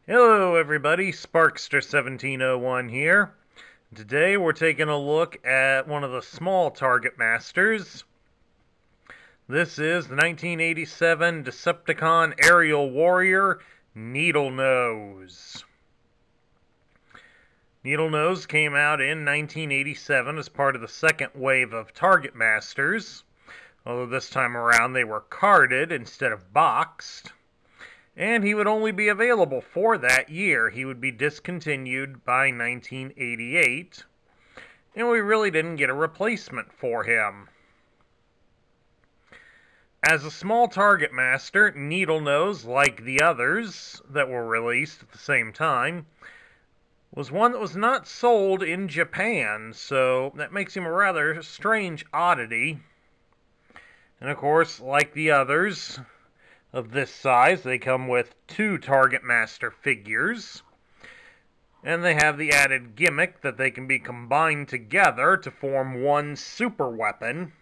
Hello everybody, Sparkster1701 here. Today we're taking a look at one of the small target masters. This is the 1987 Decepticon aerial warrior, Needlenose. Needlenose came out in 1987 as part of the second wave of target masters, although this time around they were carded instead of boxed. And he would only be available for that year. He would be discontinued by 1988, and we really didn't get a replacement for him. As a small target master, Needlenose, like the others that were released at the same time, was one that was not sold in Japan, so that makes him a rather strange oddity. And of course, like the others of this size, they come with 2 Target Master figures, and they have the added gimmick that they can be combined together to form one super weapon,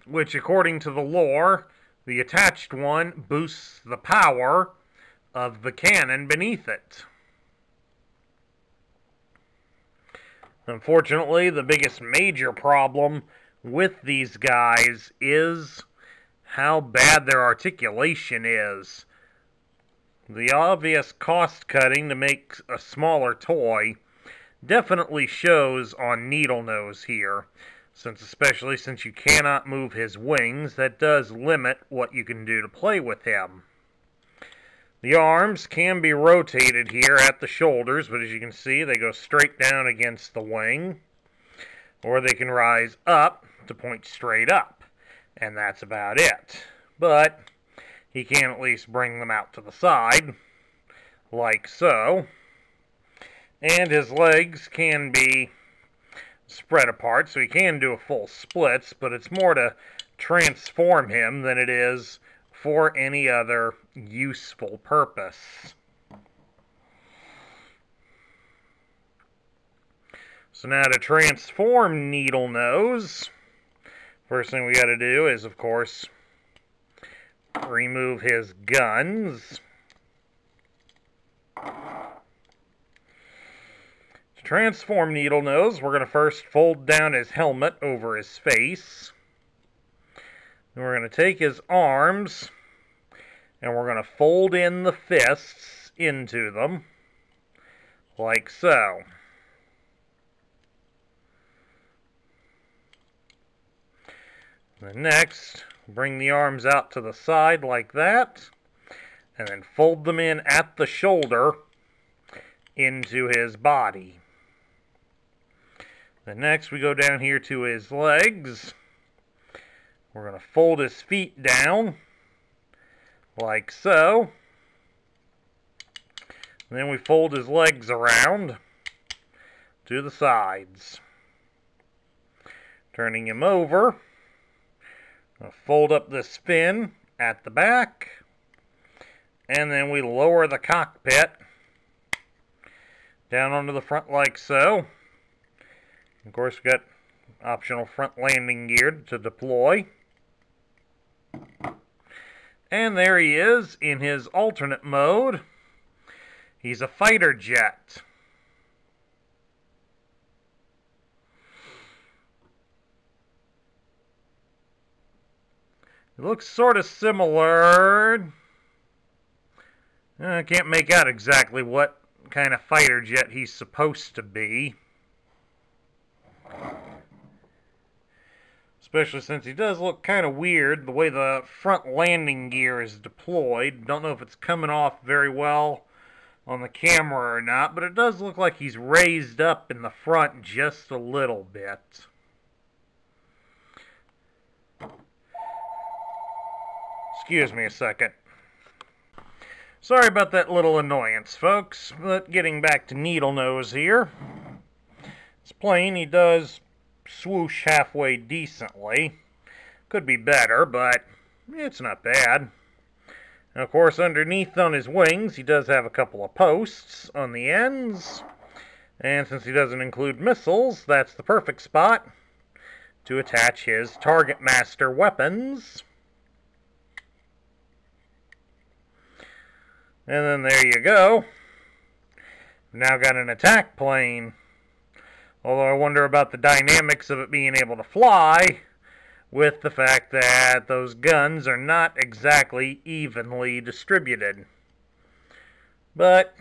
which, according to the lore, the attached one boosts the power of the cannon beneath it. Unfortunately, the biggest major problem with these guys is how bad their articulation is. The obvious cost cutting to make a smaller toy definitely shows on Needlenose here, especially since you cannot move his wings. That does limit what you can do to play with him. The arms can be rotated here at the shoulders, but as you can see, they go straight down against the wing, or they can rise up to point straight up. And that's about it. But he can at least bring them out to the side, like so. And his legs can be spread apart, so he can do a full splits, but it's more to transform him than it is for any other useful purpose. So now to transform Needlenose, first thing we got to do is, of course, remove his guns. To transform Needlenose, we're going to first fold down his helmet over his face. Then we're going to take his arms, and we're going to fold in the fists into them, like so. Then next, bring the arms out to the side like that, and then fold them in at the shoulder into his body. Then next, we go down here to his legs. We're going to fold his feet down, like so. And then we fold his legs around to the sides. Turning him over, fold up this fin at the back, and then we lower the cockpit down onto the front like so. Of course, we've got optional front landing gear to deploy. And there he is in his alternate mode. He's a fighter jet. It looks sort of similar. I can't make out exactly what kind of fighter jet he's supposed to be. Especially since he does look kind of weird the way the front landing gear is deployed. Don't know if it's coming off very well on the camera or not, but it does look like he's raised up in the front just a little bit. Excuse me a second. Sorry about that little annoyance, folks, but getting back to Needlenose here. It's plain he does swoosh halfway decently. Could be better, but it's not bad. And of course, underneath on his wings, he does have a couple of posts on the ends. And since he doesn't include missiles, that's the perfect spot to attach his Target Master weapons. And then there you go. Now got an attack plane. Although I wonder about the dynamics of it being able to fly, with the fact that those guns are not exactly evenly distributed. But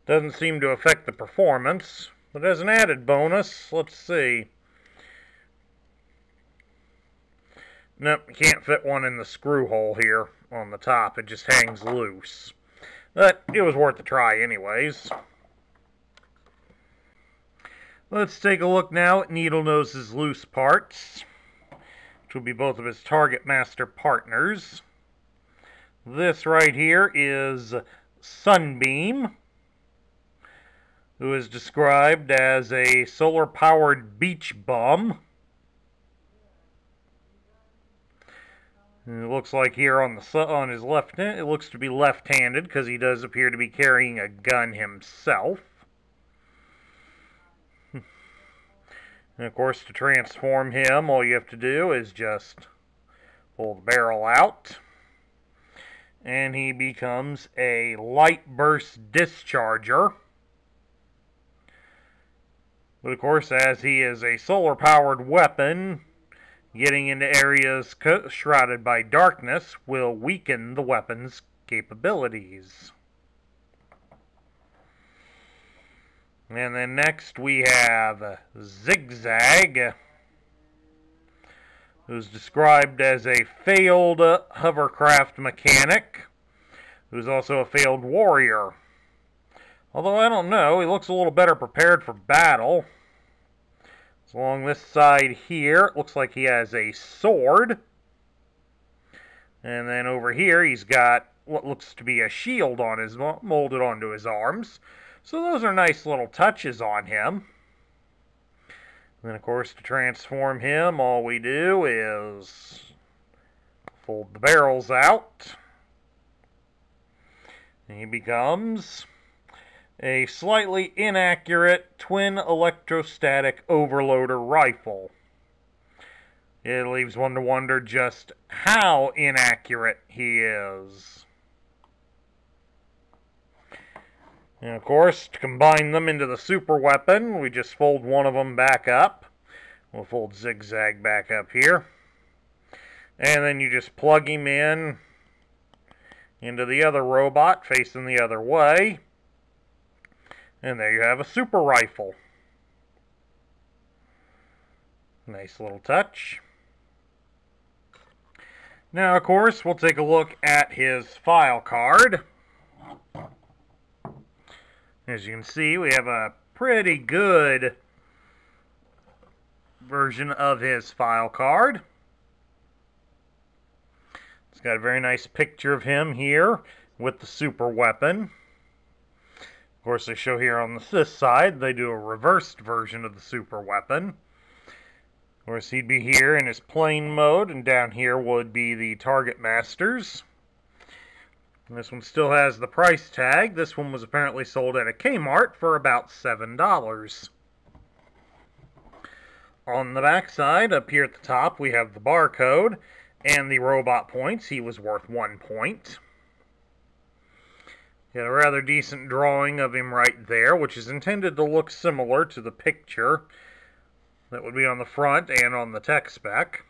doesn't seem to affect the performance. But as an added bonus, let's see. Nope, you can't fit one in the screw hole here on the top. It just hangs loose. But it was worth a try anyways. Let's take a look now at Needlenose's loose parts, which will be both of his Target Master partners. This right here is Sunbeam, who is described as a solar-powered beach bum. And it looks like here on his left hand, it looks to be left-handed because he does appear to be carrying a gun himself. And of course, to transform him, all you have to do is just pull the barrel out, and he becomes a light burst discharger. But of course, as he is a solar-powered weapon, getting into areas shrouded by darkness will weaken the weapon's capabilities. And then next we have Zigzag, who's described as a failed hovercraft mechanic, who's also a failed warrior. Although I don't know, he looks a little better prepared for battle. So along this side here, it looks like he has a sword. And then over here, he's got what looks to be a shield on his molded onto his arms. So those are nice little touches on him. And then, of course, to transform him, all we do is fold the barrels out. And he becomes a slightly inaccurate twin electrostatic overloader rifle. It leaves one to wonder just how inaccurate he is. And of course, to combine them into the super weapon, we just fold one of them back up. We'll fold Zigzag back up here. And then you just plug him in into the other robot facing the other way. And there you have a super rifle. Nice little touch. Now, of course, we'll take a look at his file card. As you can see, we have a pretty good version of his file card. It's got a very nice picture of him here with the super weapon. Of course, they show here on this side, they do a reversed version of the super weapon. Of course, he'd be here in his plain mode, and down here would be the Target Masters. And this one still has the price tag. This one was apparently sold at a Kmart for about $7. On the back side, up here at the top, we have the barcode and the robot points. He was worth 1 point. Got a rather decent drawing of him right there, which is intended to look similar to the picture that would be on the front and on the tech spec.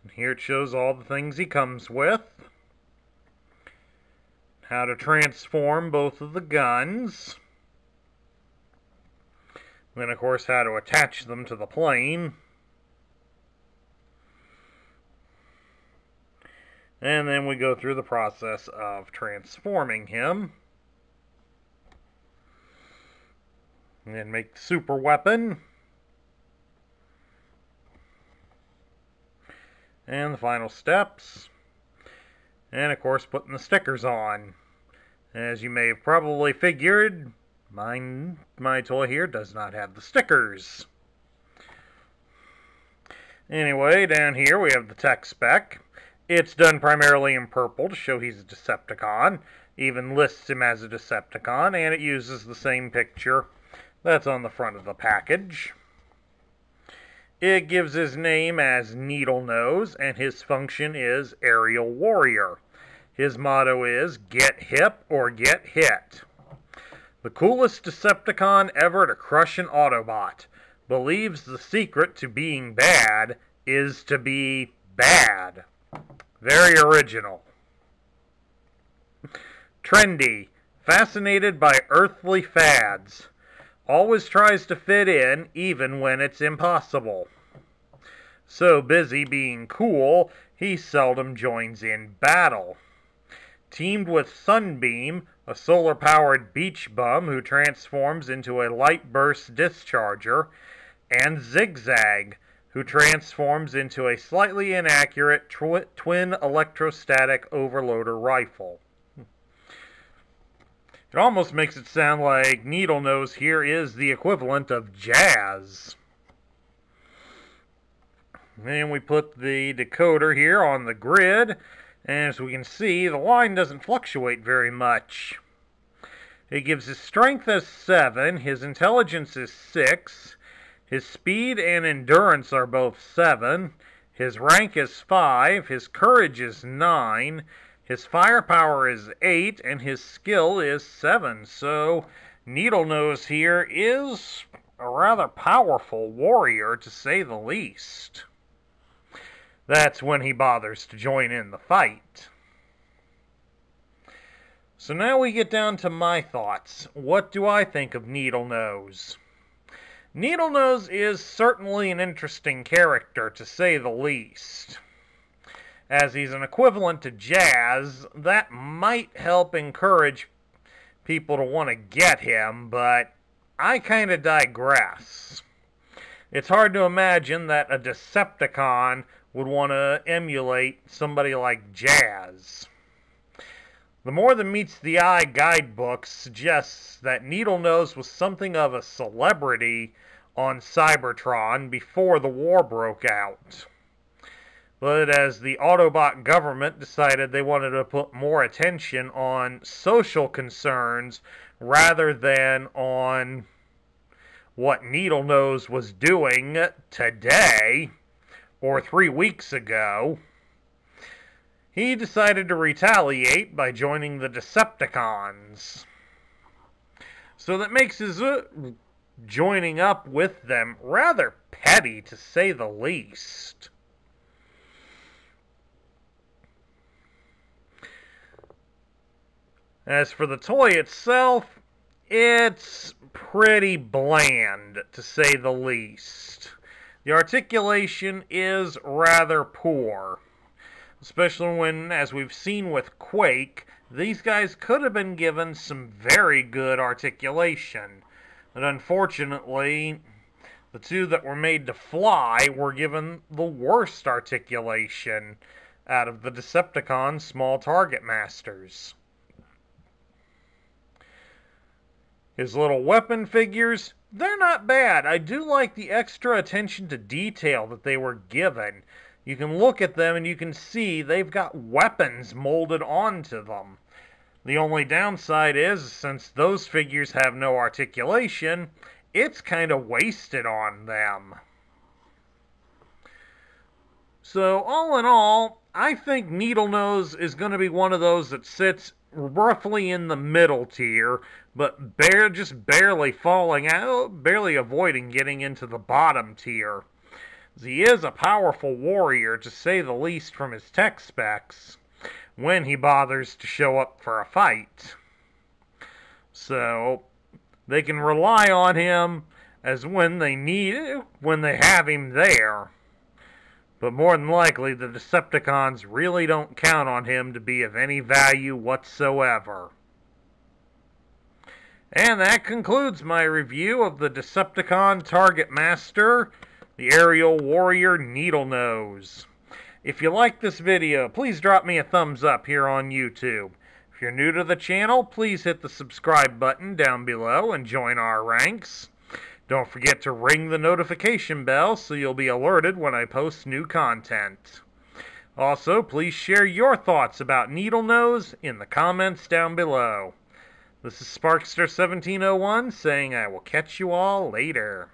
And here it shows all the things he comes with. How to transform both of the guns. Then, of course, how to attach them to the plane. And then we go through the process of transforming him. And then make the super weapon. And the final steps. And, of course, putting the stickers on. As you may have probably figured, my toy here does not have the stickers. Anyway, down here we have the tech spec. It's done primarily in purple to show he's a Decepticon. Even lists him as a Decepticon, and it uses the same picture that's on the front of the package. It gives his name as Needlenose, and his function is Aerial Warrior. His motto is, get hip or get hit. The coolest Decepticon ever to crush an Autobot. Believes the secret to being bad is to be bad. Very original. Trendy. Fascinated by earthly fads. Always tries to fit in, even when it's impossible. So busy being cool, he seldom joins in battle. Teamed with Sunbeam, a solar-powered beach bum who transforms into a light-burst discharger, and Zigzag, who transforms into a slightly inaccurate twin electrostatic overloader rifle. It almost makes it sound like Needlenose here is the equivalent of Jazz. And we put the decoder here on the grid, and as we can see, the line doesn't fluctuate very much. It gives his strength as 7, his intelligence is 6, his speed and endurance are both 7, his rank is 5, his courage is 9, his firepower is 8, and his skill is 7. So, Needlenose here is a rather powerful warrior, to say the least. That's when he bothers to join in the fight. So now we get down to my thoughts. What do I think of Needlenose? Needlenose is certainly an interesting character, to say the least. As he's an equivalent to Jazz, that might help encourage people to want to get him, but I kind of digress. It's hard to imagine that a Decepticon would want to emulate somebody like Jazz. The More Than Meets the Eye guidebook suggests that Needlenose was something of a celebrity on Cybertron before the war broke out. But as the Autobot government decided they wanted to put more attention on social concerns rather than on what Needlenose was doing today, or 3 weeks ago, he decided to retaliate by joining the Decepticons. So that makes his joining up with them rather petty, to say the least. As for the toy itself, it's pretty bland, to say the least. The articulation is rather poor, especially when, as we've seen with Quake, these guys could have been given some very good articulation. But unfortunately, the two that were made to fly were given the worst articulation out of the Decepticon small target masters. His little weapon figures, they're not bad. I do like the extra attention to detail that they were given. You can look at them and you can see they've got weapons molded onto them. The only downside is, since those figures have no articulation, it's kind of wasted on them. So, all in all, I think Needlenose is going to be one of those that sits roughly in the middle tier, but just barely falling out, barely avoiding getting into the bottom tier. He is a powerful warrior, to say the least, from his tech specs, when he bothers to show up for a fight. So, they can rely on him as when they have him there. But more than likely, the Decepticons really don't count on him to be of any value whatsoever. And that concludes my review of the Decepticon Target Master, the Aerial Warrior Needlenose. If you like this video, please drop me a thumbs up here on YouTube. If you're new to the channel, please hit the subscribe button down below and join our ranks. Don't forget to ring the notification bell so you'll be alerted when I post new content. Also, please share your thoughts about Needlenose in the comments down below. This is Sparkster1701 saying I will catch you all later.